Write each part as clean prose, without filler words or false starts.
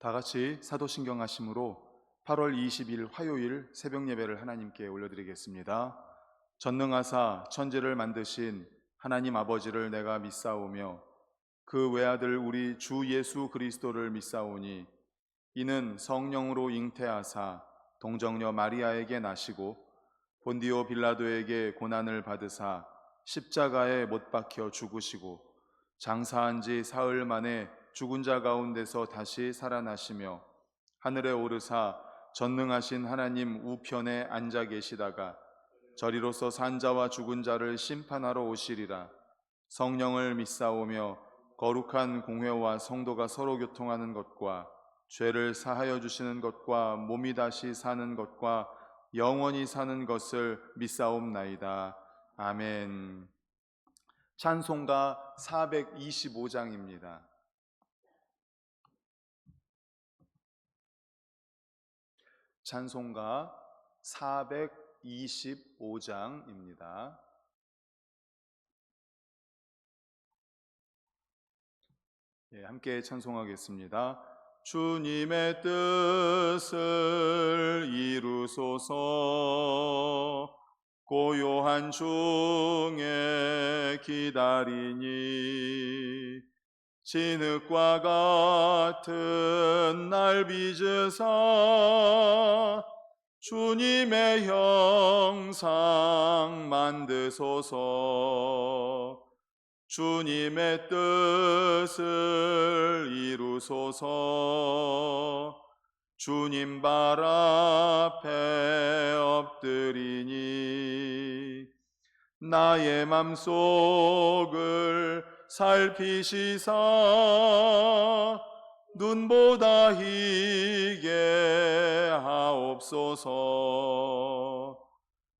다 같이 사도신경하심으로 8월 20일 화요일 새벽 예배를 하나님께 올려드리겠습니다. 전능하사 천지를 만드신 하나님 아버지를 내가 믿사오며 그 외아들 우리 주 예수 그리스도를 믿사오니 이는 성령으로 잉태하사 동정녀 마리아에게 나시고 본디오 빌라도에게 고난을 받으사 십자가에 못 박혀 죽으시고 장사한 지 사흘 만에 죽은 자 가운데서 다시 살아나시며 하늘에 오르사 전능하신 하나님 우편에 앉아 계시다가 저리로서 산 자와 죽은 자를 심판하러 오시리라. 성령을 믿사오며 거룩한 공회와 성도가 서로 교통하는 것과 죄를 사하여 주시는 것과 몸이 다시 사는 것과 영원히 사는 것을 믿사옵나이다. 아멘. 찬송가 425장입니다. 찬송가 425장입니다. 함께 찬송하겠습니다. 주님의 뜻을 이루소서. 고요한 중에 기다리니 진흙과 같은 날 빚으사 주님의 형상 만드소서. 주님의 뜻을 이루소서. 주님 발 앞에 엎드리니 나의 맘속을 살피시사 눈보다 희게 하옵소서.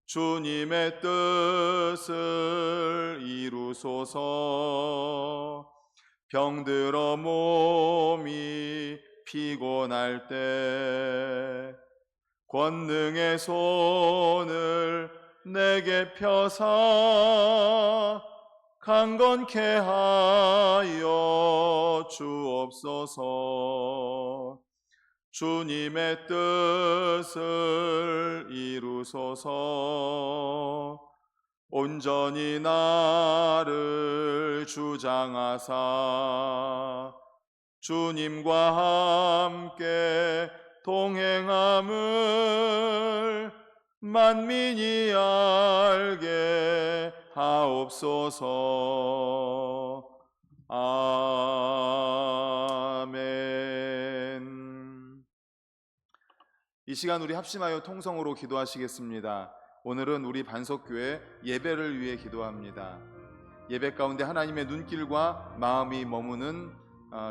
주님의 뜻을 이루소서. 병들어 몸이 피곤할 때 권능의 손을 내게 펴사 강건케 하여 주옵소서. 주님의 뜻을 이루소서. 온전히 나를 주장하사 주님과 함께 동행함을 만민이 알게 하옵소서. 아멘. 이 시간 우리 합심하여 통성으로 기도하시겠습니다. 오늘은 우리 반석교회 예배를 위해 기도합니다. 예배 가운데 하나님의 눈길과 마음이 머무는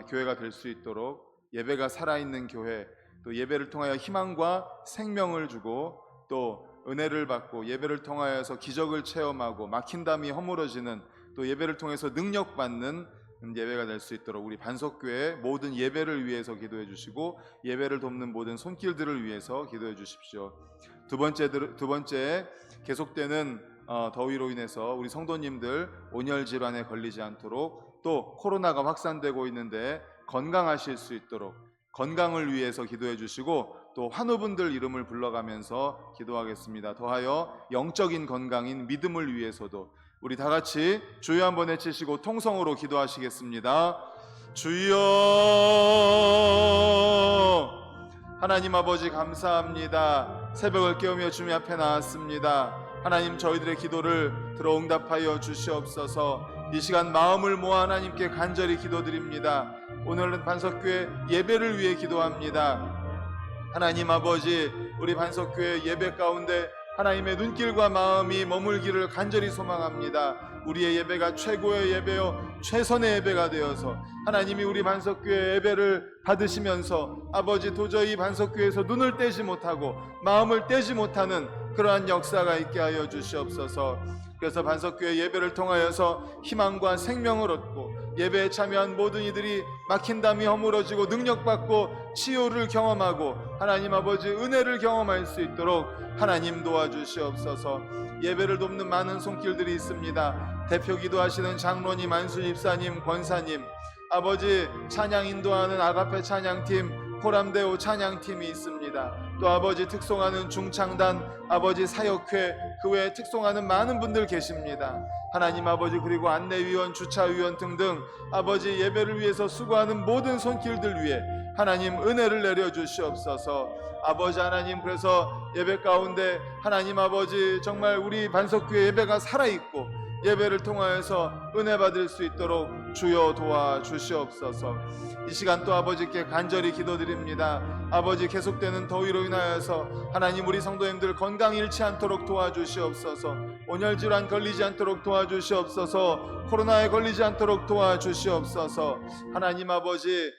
교회가 될 수 있도록 예배가 살아있는 교회, 또 예배를 통하여 희망과 생명을 주고 또 은혜를 받고 예배를 통하여서 기적을 체험하고 막힌 담이 허물어지는, 또 예배를 통해서 능력받는 예배가 될 수 있도록 우리 반석교회 모든 예배를 위해서 기도해 주시고 예배를 돕는 모든 손길들을 위해서 기도해 주십시오. 두 번째 계속되는 더위로 인해서 우리 성도님들 온열 질환에 걸리지 않도록, 또 코로나가 확산되고 있는데 건강하실 수 있도록 건강을 위해서 기도해 주시고, 또 환우분들 이름을 불러가면서 기도하겠습니다. 더하여 영적인 건강인 믿음을 위해서도 우리 다 같이 주여 한번 외치시고 통성으로 기도하시겠습니다. 주여. 하나님 아버지 감사합니다. 새벽을 깨우며 주님 앞에 나왔습니다. 하나님, 저희들의 기도를 들어 응답하여 주시옵소서. 이 시간 마음을 모아 하나님께 간절히 기도드립니다. 오늘은 반석교회 예배를 위해 기도합니다. 하나님 아버지, 우리 반석교회 예배 가운데 하나님의 눈길과 마음이 머물기를 간절히 소망합니다. 우리의 예배가 최고의 예배요 최선의 예배가 되어서 하나님이 우리 반석교회 예배를 받으시면서 아버지, 도저히 반석교회에서 눈을 떼지 못하고 마음을 떼지 못하는 그러한 역사가 있게 하여 주시옵소서. 그래서 반석교회 예배를 통하여서 희망과 생명을 얻고 예배에 참여한 모든 이들이 막힌 담이 허물어지고 능력받고 치유를 경험하고 하나님 아버지 은혜를 경험할 수 있도록 하나님 도와주시옵소서. 예배를 돕는 많은 손길들이 있습니다. 대표 기도하시는 장로님, 안수 집사님, 권사님, 아버지 찬양 인도하는 아가페 찬양팀, 코람데오 찬양팀이 있습니다. 또 아버지 특송하는 중창단, 아버지 사역회, 그 외에 특송하는 많은 분들 계십니다. 하나님 아버지, 그리고 안내위원, 주차위원 등등 아버지 예배를 위해서 수고하는 모든 손길들 위해 하나님 은혜를 내려주시옵소서. 아버지 하나님, 그래서 예배 가운데 하나님 아버지 정말 우리 반석교회 예배가 살아있고 예배를 통하여서 은혜 받을 수 있도록 주여 도와주시옵소서. 이 시간 또 아버지께 간절히 기도드립니다. 아버지, 계속되는 더위로 인하여서 하나님 우리 성도님들 건강 잃지 않도록 도와주시옵소서. 온열 질환 걸리지 않도록 도와주시옵소서. 코로나에 걸리지 않도록 도와주시옵소서. 하나님 아버지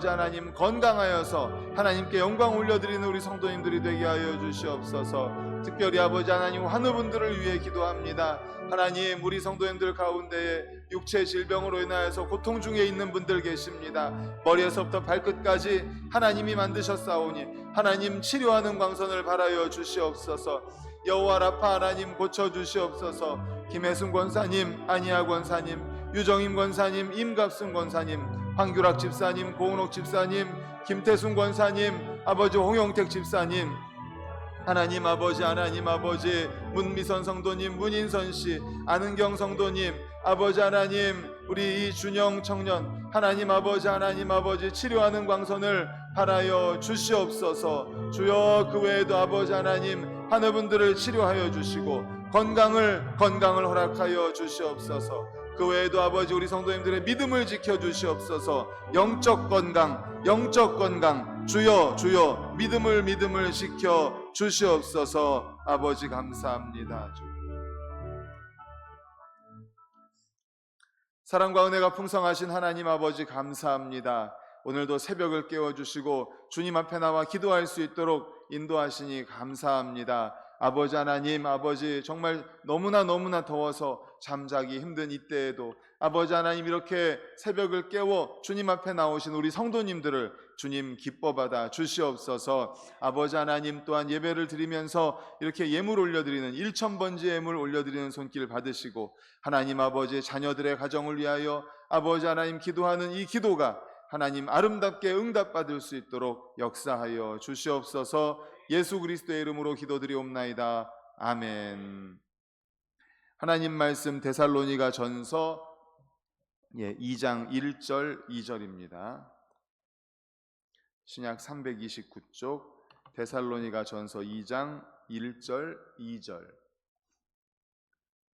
하나님 건강하여서 하나님께 영광 올려드리는 우리 성도님들이 되게 하여 주시옵소서. 특별히 아버지 하나님 환우분들을 위해 기도합니다. 하나님, 우리 성도님들 가운데에 육체 질병으로 인하여서 고통 중에 있는 분들 계십니다. 머리에서부터 발끝까지 하나님이 만드셨사오니 하나님 치료하는 광선을 바라여 주시옵소서. 여호와 라파 하나님 고쳐주시옵소서. 김혜순 권사님, 안희아 권사님, 유정임 권사님, 임갑순 권사님, 황규락 집사님, 고은옥 집사님, 김태순 권사님, 아버지 홍영택 집사님, 하나님 아버지 문미선 성도님, 문인선씨, 안은경 성도님, 아버지 하나님 우리 이준영 청년, 하나님 아버지 치료하는 광선을 바라여 주시옵소서. 주여, 그 외에도 아버지 하나님 환우분들을 치료하여 주시고 건강을 허락하여 주시옵소서. 그 외에도 아버지 우리 성도님들의 믿음을 지켜주시옵소서. 영적 건강 주여 믿음을 지켜 주시옵소서. 아버지 감사합니다. 사랑과 은혜가 풍성하신 하나님 아버지 감사합니다. 오늘도 새벽을 깨워주시고 주님 앞에 나와 기도할 수 있도록 인도하시니 감사합니다. 아버지 하나님, 정말 너무나 더워서 잠자기 힘든 이때에도 아버지 하나님 이렇게 새벽을 깨워 주님 앞에 나오신 우리 성도님들을 주님 기뻐받아 주시옵소서. 아버지 하나님 또한 예배를 드리면서 이렇게 예물 올려드리는 1000번째 예물 올려드리는 손길 받으시고 하나님 아버지 자녀들의 가정을 위하여 아버지 하나님 기도하는 이 기도가 하나님 아름답게 응답받을 수 있도록 역사하여 주시옵소서. 예수 그리스도의 이름으로 기도드리옵나이다. 아멘. 하나님 말씀 데살로니가 전서 2장 1절 2절입니다. 신약 329쪽 데살로니가 전서 2장 1절 2절.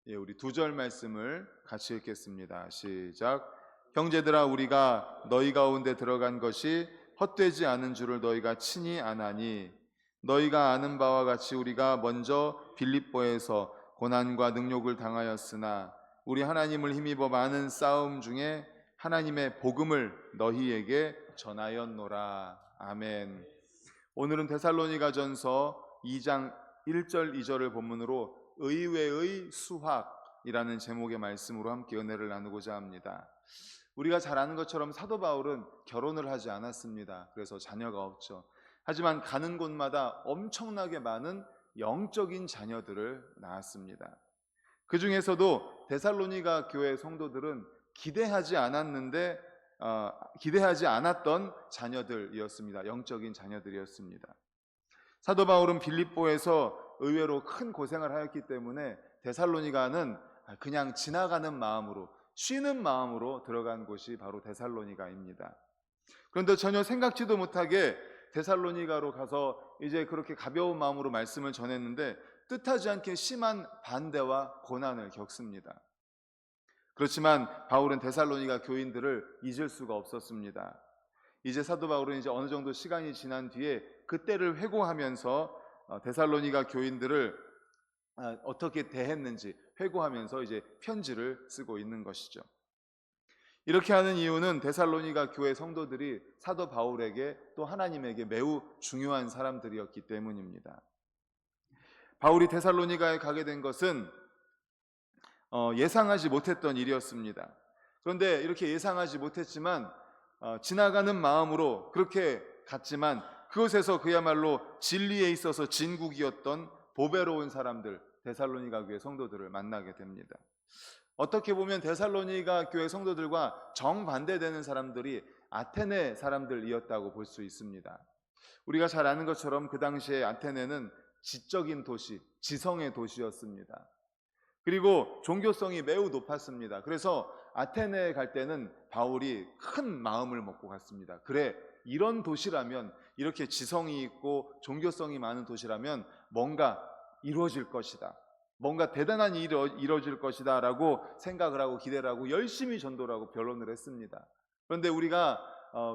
우리 2절 말씀을 같이 읽겠습니다. 시작. 형제들아, 우리가 너희 가운데 들어간 것이 헛되지 않은 줄을 너희가 친히 아나니 너희가 아는 바와 같이 우리가 먼저 빌립보에서 고난과 능욕을 당하였으나 우리 하나님을 힘입어 많은 싸움 중에 하나님의 복음을 너희에게 전하였노라. 아멘. 오늘은 데살로니가전서 2장 1절 2절을 본문으로 의외의 수확이라는 제목의 말씀으로 함께 은혜를 나누고자 합니다. 우리가 잘 아는 것처럼 사도 바울은 결혼을 하지 않았습니다. 그래서 자녀가 없죠. 하지만 가는 곳마다 엄청나게 많은 영적인 자녀들을 낳았습니다. 그 중에서도 데살로니가 교회 성도들은 기대하지 않았던 자녀들이었습니다. 영적인 자녀들이었습니다. 사도 바울은 빌립보에서 의외로 큰 고생을 하였기 때문에 데살로니가는 그냥 지나가는 마음으로, 쉬는 마음으로 들어간 곳이 바로 데살로니가입니다. 그런데 전혀 생각지도 못하게 데살로니가로 가서 이제 그렇게 가벼운 마음으로 말씀을 전했는데 뜻하지 않게 심한 반대와 고난을 겪습니다. 그렇지만 바울은 데살로니가 교인들을 잊을 수가 없었습니다. 이제 사도 바울은 이제 어느 정도 시간이 지난 뒤에 그때를 회고하면서 데살로니가 교인들을 어떻게 대했는지 회고하면서 이제 편지를 쓰고 있는 것이죠. 이렇게 하는 이유는 데살로니가 교회 성도들이 사도 바울에게 또 하나님에게 매우 중요한 사람들이었기 때문입니다. 바울이 데살로니가에 가게 된 것은 예상하지 못했던 일이었습니다. 그런데 이렇게 예상하지 못했지만 지나가는 마음으로 그렇게 갔지만 그곳에서 그야말로 진리에 있어서 진국이었던 보배로운 사람들, 데살로니가 교회 성도들을 만나게 됩니다. 어떻게 보면 데살로니가 교회 성도들과 정반대되는 사람들이 아테네 사람들이었다고 볼 수 있습니다. 우리가 잘 아는 것처럼 그 당시에 아테네는 지적인 도시, 지성의 도시였습니다. 그리고 종교성이 매우 높았습니다. 그래서 아테네에 갈 때는 바울이 큰 마음을 먹고 갔습니다. 그래, 이런 도시라면, 이렇게 지성이 있고 종교성이 많은 도시라면 뭔가 이루어질 것이다, 뭔가 대단한 일이 이루어질 것이다 라고 생각을 하고 기대를 하고 열심히 전도를 하고 변론을 했습니다. 그런데 우리가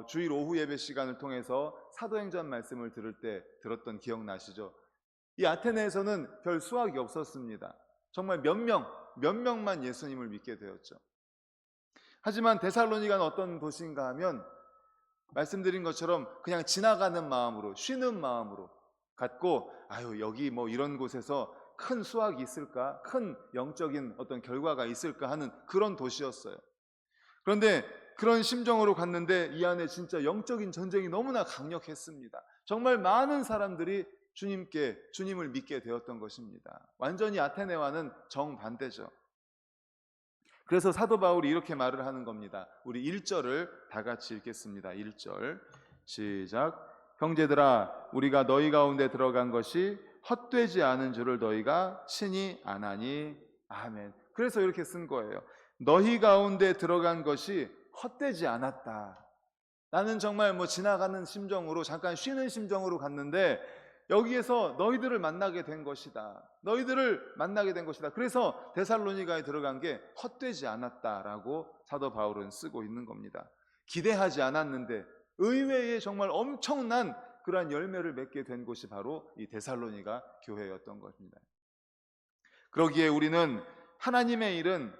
주일 오후 예배 시간을 통해서 사도행전 말씀을 들을 때 들었던 기억나시죠? 이 아테네에서는 별 수확이 없었습니다. 정말 몇 명만 예수님을 믿게 되었죠. 하지만 데살로니가는 어떤 도시인가 하면 말씀드린 것처럼 그냥 지나가는 마음으로, 쉬는 마음으로 갔고, 아유, 여기 뭐 이런 곳에서 큰 수확이 있을까? 큰 영적인 어떤 결과가 있을까 하는 그런 도시였어요. 그런데 그런 심정으로 갔는데 이 안에 진짜 영적인 전쟁이 너무나 강력했습니다. 정말 많은 사람들이 주님을 믿게 되었던 것입니다. 완전히 아테네와는 정반대죠. 그래서 사도 바울이 이렇게 말을 하는 겁니다. 우리 1절을 다 같이 읽겠습니다. 1절 시작. 형제들아, 우리가 너희 가운데 들어간 것이 헛되지 않은 줄을 너희가 친히 아나니. 아멘. 그래서 이렇게 쓴 거예요. 너희 가운데 들어간 것이 헛되지 않았다. 나는 정말 뭐 지나가는 심정으로, 잠깐 쉬는 심정으로 갔는데 여기에서 너희들을 만나게 된 것이다. 너희들을 만나게 된 것이다. 그래서 데살로니가에 들어간 게 헛되지 않았다라고 사도 바울은 쓰고 있는 겁니다. 기대하지 않았는데 의외의 정말 엄청난 그러한 열매를 맺게 된 곳이 바로 이 데살로니가 교회였던 것입니다. 그러기에 우리는 하나님의 일은,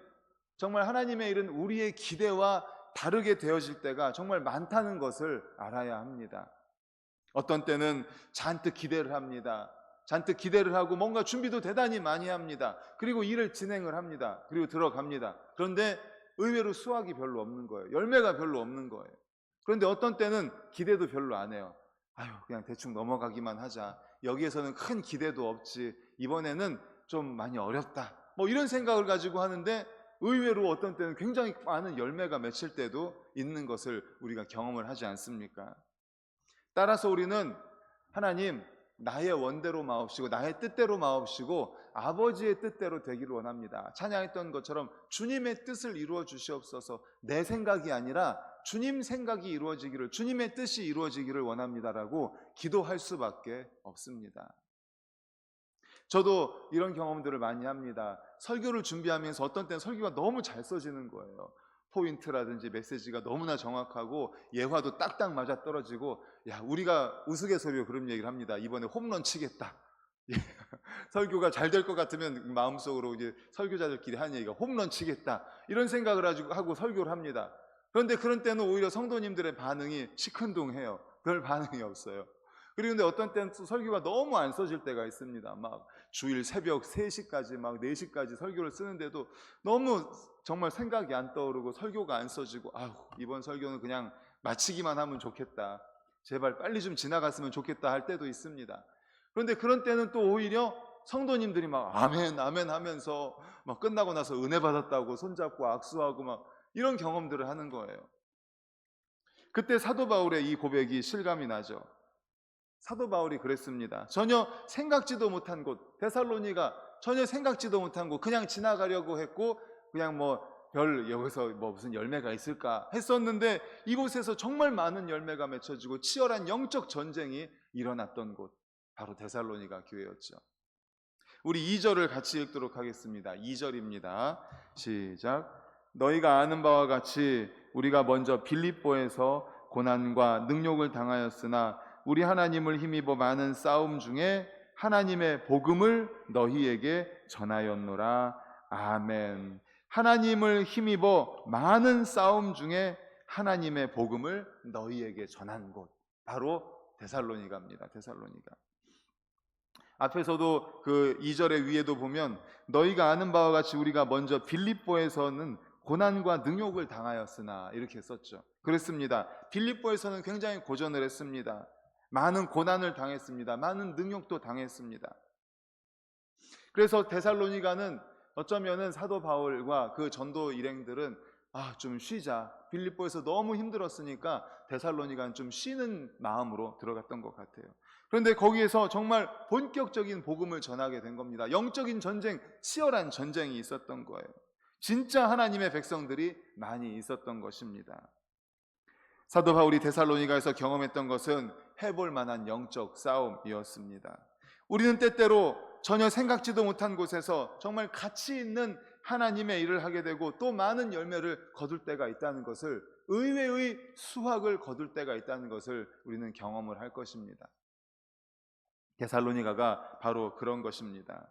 정말 하나님의 일은 우리의 기대와 다르게 되어질 때가 정말 많다는 것을 알아야 합니다. 어떤 때는 잔뜩 기대를 합니다. 잔뜩 기대를 하고 뭔가 준비도 대단히 많이 합니다. 그리고 일을 진행을 합니다. 그리고 들어갑니다. 그런데 의외로 수확이 별로 없는 거예요. 열매가 별로 없는 거예요. 그런데 어떤 때는 기대도 별로 안 해요. 아유, 그냥 대충 넘어가기만 하자. 여기에서는 큰 기대도 없지. 이번에는 좀 많이 어렵다. 뭐 이런 생각을 가지고 하는데 의외로 어떤 때는 굉장히 많은 열매가 맺힐 때도 있는 것을 우리가 경험을 하지 않습니까? 따라서 우리는 하나님, 나의 원대로 마옵시고 나의 뜻대로 마옵시고 아버지의 뜻대로 되기를 원합니다. 찬양했던 것처럼 주님의 뜻을 이루어 주시옵소서. 내 생각이 아니라 주님 생각이 이루어지기를, 주님의 뜻이 이루어지기를 원합니다라고 기도할 수밖에 없습니다. 저도 이런 경험들을 많이 합니다. 설교를 준비하면서 어떤 때는 설교가 너무 잘 써지는 거예요. 포인트라든지 메시지가 너무나 정확하고 예화도 딱딱 맞아 떨어지고, 야, 우리가 우스갯소리로 그런 얘기를 합니다. 이번에 홈런 치겠다. 설교가 잘 될 것 같으면 마음속으로 이제 설교자들끼리 하는 얘기가 홈런 치겠다, 이런 생각을 하고 설교를 합니다. 그런데 그런 때는 오히려 성도님들의 반응이 시큰둥해요. 별 반응이 없어요. 그리고 근데 어떤 때는 또 설교가 너무 안 써질 때가 있습니다. 막 주일 새벽 3시까지 막 4시까지 설교를 쓰는데도 너무 정말 생각이 안 떠오르고 설교가 안 써지고, 아우, 이번 설교는 그냥 마치기만 하면 좋겠다, 제발 빨리 좀 지나갔으면 좋겠다 할 때도 있습니다. 그런데 그런 때는 또 오히려 성도님들이 막 아멘 아멘 하면서 막 끝나고 나서 은혜 받았다고 손잡고 악수하고 막 이런 경험들을 하는 거예요. 그때 사도 바울의 이 고백이 실감이 나죠. 사도 바울이 그랬습니다. 전혀 생각지도 못한 곳, 데살로니가 전혀 생각지도 못한 곳, 그냥 지나가려고 했고 그냥 여기서 무슨 열매가 있을까 했었는데 이곳에서 정말 많은 열매가 맺혀지고 치열한 영적 전쟁이 일어났던 곳, 바로 데살로니가 교회였죠. 우리 2절을 같이 읽도록 하겠습니다. 2절입니다. 시작. 너희가 아는 바와 같이 우리가 먼저 빌립보에서 고난과 능욕을 당하였으나 우리 하나님을 힘입어 많은 싸움 중에 하나님의 복음을 너희에게 전하였노라. 아멘. 하나님을 힘입어 많은 싸움 중에 하나님의 복음을 너희에게 전한 곳, 바로 데살로니가입니다. 데살로니가. 앞에서도 그 2절의 위에도 보면 너희가 아는 바와 같이 우리가 먼저 빌립보에서는 고난과 능욕을 당하였으나 이렇게 썼죠. 그렇습니다. 빌립보에서는 굉장히 고전을 했습니다. 많은 고난을 당했습니다. 많은 능욕도 당했습니다. 그래서 데살로니가는 어쩌면은 사도 바울과 그 전도 일행들은 좀 쉬자, 빌립보에서 너무 힘들었으니까 데살로니가는 좀 쉬는 마음으로 들어갔던 것 같아요. 그런데 거기에서 정말 본격적인 복음을 전하게 된 겁니다. 영적인 전쟁, 치열한 전쟁이 있었던 거예요. 진짜 하나님의 백성들이 많이 있었던 것입니다. 사도 바울이 데살로니가에서 경험했던 것은 해볼 만한 영적 싸움이었습니다. 우리는 때때로 전혀 생각지도 못한 곳에서 정말 가치 있는 하나님의 일을 하게 되고 또 많은 열매를 거둘 때가 있다는 것을, 의외의 수확을 거둘 때가 있다는 것을 우리는 경험을 할 것입니다. 데살로니가가 바로 그런 것입니다.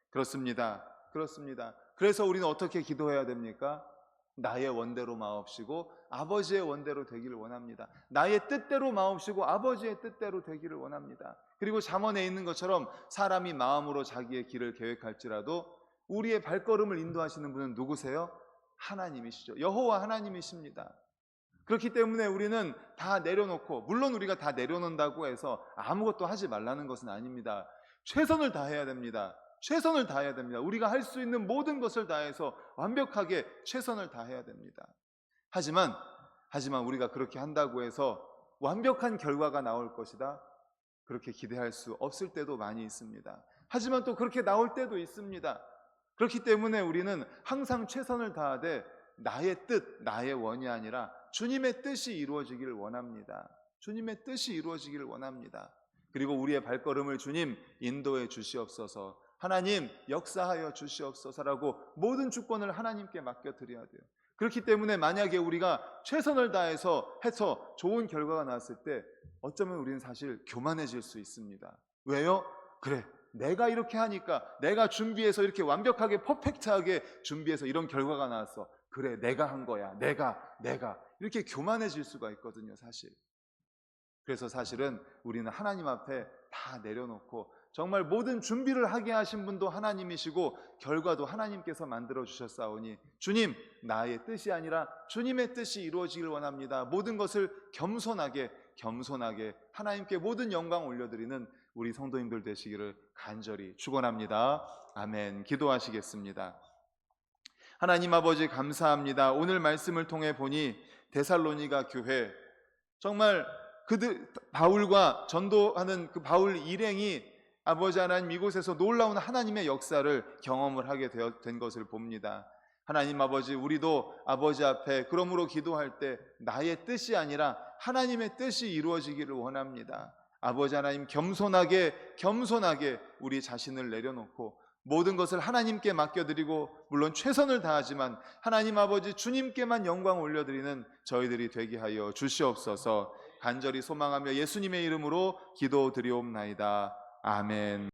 그렇습니다. 그래서 우리는 어떻게 기도해야 됩니까? 나의 원대로 마옵시고 아버지의 원대로 되기를 원합니다. 나의 뜻대로 마옵시고 아버지의 뜻대로 되기를 원합니다. 그리고 잠언에 있는 것처럼 사람이 마음으로 자기의 길을 계획할지라도 우리의 발걸음을 인도하시는 분은 누구세요? 하나님이시죠. 여호와 하나님이십니다. 그렇기 때문에 우리는 다 내려놓고, 물론 우리가 다 내려놓는다고 해서 아무것도 하지 말라는 것은 아닙니다. 최선을 다해야 됩니다. 최선을 다해야 됩니다. 우리가 할 수 있는 모든 것을 다해서 완벽하게 최선을 다해야 됩니다. 하지만 우리가 그렇게 한다고 해서 완벽한 결과가 나올 것이다, 그렇게 기대할 수 없을 때도 많이 있습니다. 하지만 또 그렇게 나올 때도 있습니다. 그렇기 때문에 우리는 항상 최선을 다하되 나의 뜻, 나의 원이 아니라 주님의 뜻이 이루어지기를 원합니다. 주님의 뜻이 이루어지기를 원합니다. 그리고 우리의 발걸음을 주님 인도해 주시옵소서, 하나님 역사하여 주시옵소서라고 모든 주권을 하나님께 맡겨드려야 돼요. 그렇기 때문에 만약에 우리가 최선을 다해서 해서 좋은 결과가 나왔을 때 어쩌면 우리는 사실 교만해질 수 있습니다. 왜요? 그래, 내가 이렇게 하니까, 내가 준비해서 이렇게 완벽하게 퍼펙트하게 준비해서 이런 결과가 나왔어, 그래 내가 한 거야, 내가 이렇게 교만해질 수가 있거든요, 사실. 그래서 사실은 우리는 하나님 앞에 다 내려놓고 정말 모든 준비를 하게 하신 분도 하나님이시고 결과도 하나님께서 만들어 주셨사오니 주님, 나의 뜻이 아니라 주님의 뜻이 이루어지길 원합니다. 모든 것을 겸손하게 하나님께 모든 영광 올려드리는 우리 성도님들 되시기를 간절히 축원합니다. 아멘. 기도하시겠습니다. 하나님 아버지 감사합니다. 오늘 말씀을 통해 보니 데살로니가 교회, 정말 그들 바울과 전도하는 그 바울 일행이 아버지 하나님 이곳에서 놀라운 하나님의 역사를 경험을 하게 된 것을 봅니다. 하나님 아버지, 우리도 아버지 앞에 그러므로 기도할 때 나의 뜻이 아니라 하나님의 뜻이 이루어지기를 원합니다. 아버지 하나님, 겸손하게 우리 자신을 내려놓고 모든 것을 하나님께 맡겨드리고 물론 최선을 다하지만 하나님 아버지 주님께만 영광 올려드리는 저희들이 되게 하여 주시옵소서. 간절히 소망하며 예수님의 이름으로 기도드리옵나이다. 아멘.